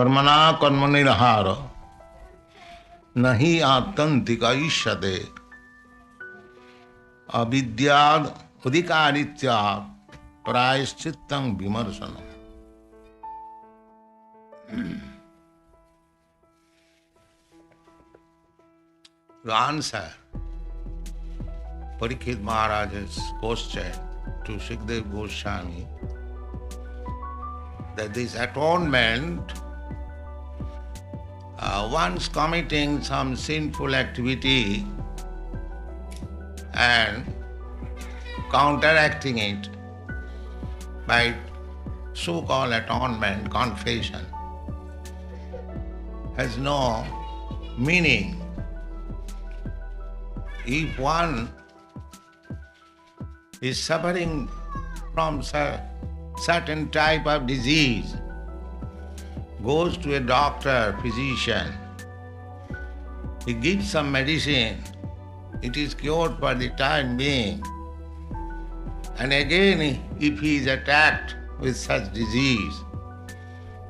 कर्मणा कर्मनिर्हार नहि आत्यंतिक ईष्यते अविद्याद अधिकारित्या प्रायश्चित्तं विमर्शनम्. The answer, Parikshit Maharaj's question to Sukadeva Goswami, that this atonement, once committing some sinful activity and counteracting it by so-called atonement, confession, has no meaning. If one is suffering from certain type of disease, goes to a doctor, physician, he gives some medicine, it is cured for the time being. And again, if he is attacked with such disease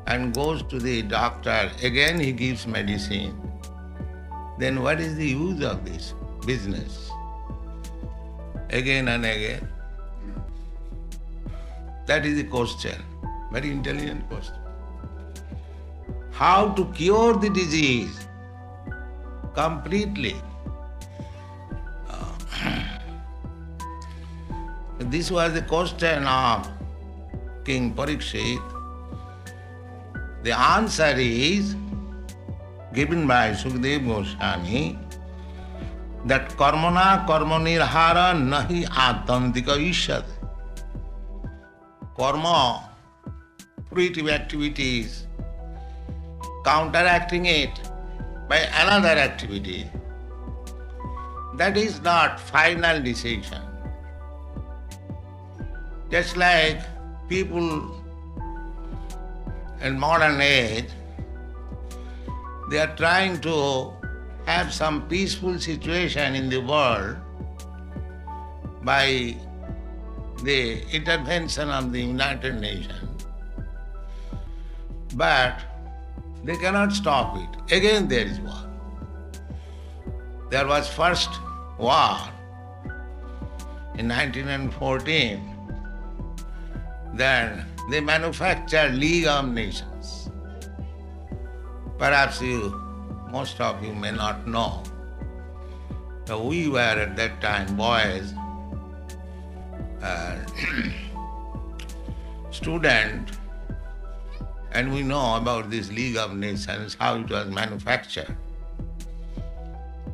and goes to the doctor, again he gives medicine, then what is the use of this business? Again and again. That is the question, very intelligent question. How to cure the disease completely? This was the question of King Parikshit. The answer is given by Sukadeva Goswami that karmana karmanirhara nahi atantika ishyate. Karma, fruitive activities, counteracting it by another activity, that is not final decision. Just like people in modern age, they are trying to have some peaceful situation in the world by the intervention of the United Nations. But they cannot stop it. Again there is war. There was first war in 1914. Then they manufactured League of Nations. Perhaps most of you may not know. So we were at that time boys, student, and we know about this League of Nations, how it was manufactured.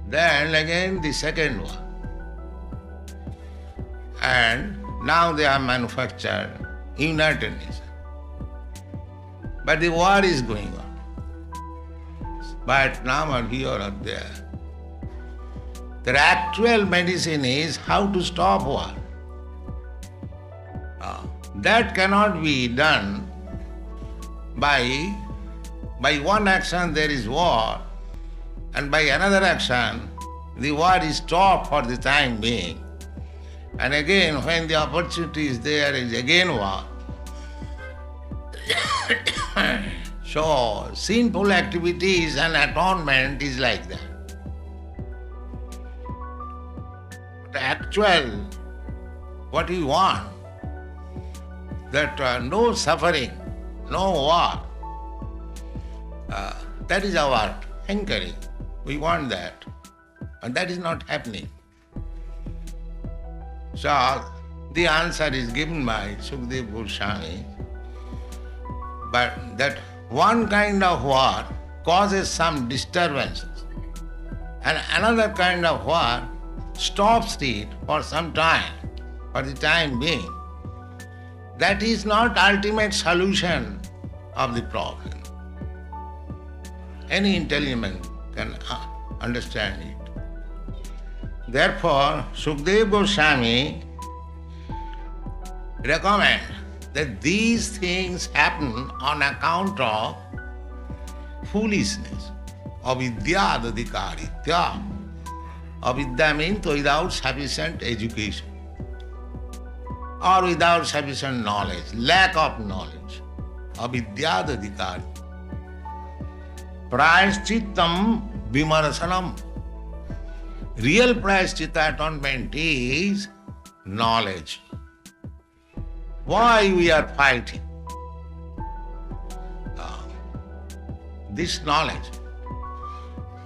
Then again the second one. And now they have manufactured United Nations. But the war is going on. Vietnam or here or there. The actual medicine is how to stop war. That cannot be done by one action there is war, and by another action the war is stopped for the time being. And again, when the opportunity is there, is again war. So, sinful activities and atonement is like that. The actual, what we want, that no suffering, no war, that is our hankering. We want that. And that is not happening. So, the answer is given by Sukadeva Goswami, but that one kind of war causes some disturbances, and another kind of war stops it for some time, for the time being. That is not ultimate solution of the problem. Any intelligent can understand it. Therefore, Sukadeva Goswami recommend that these things happen on account of foolishness, avidya adhikaritya. Avidya means without sufficient education or without sufficient knowledge, lack of knowledge. Avidya adhikaritya. Prayashchittam vimarsanam. Real prayashchitta atonement is knowledge. Why we are fighting? This knowledge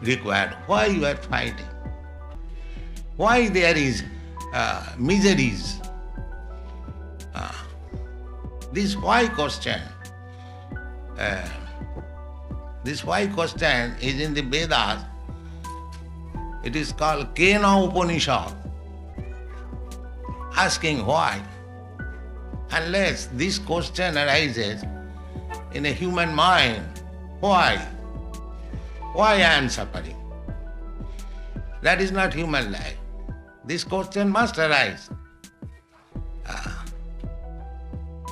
required. Why you are fighting? Why there is miseries? This why question. This why question is in the Vedas. It is called Kena Upanishad. Asking why. Unless this question arises in a human mind, why? Why I am suffering? That is not human life. This question must arise.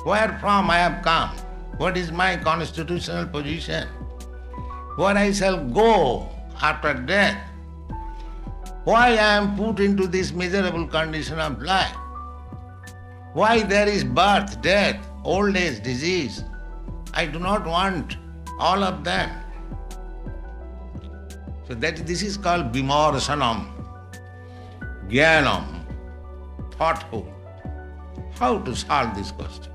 Where from I have come? What is my constitutional position? Where I shall go after death? Why I am put into this miserable condition of life? Why there is birth, death, old age, disease? I do not want all of them. So this is called vimarsanam, jnanam, thoughtful. How to solve this question?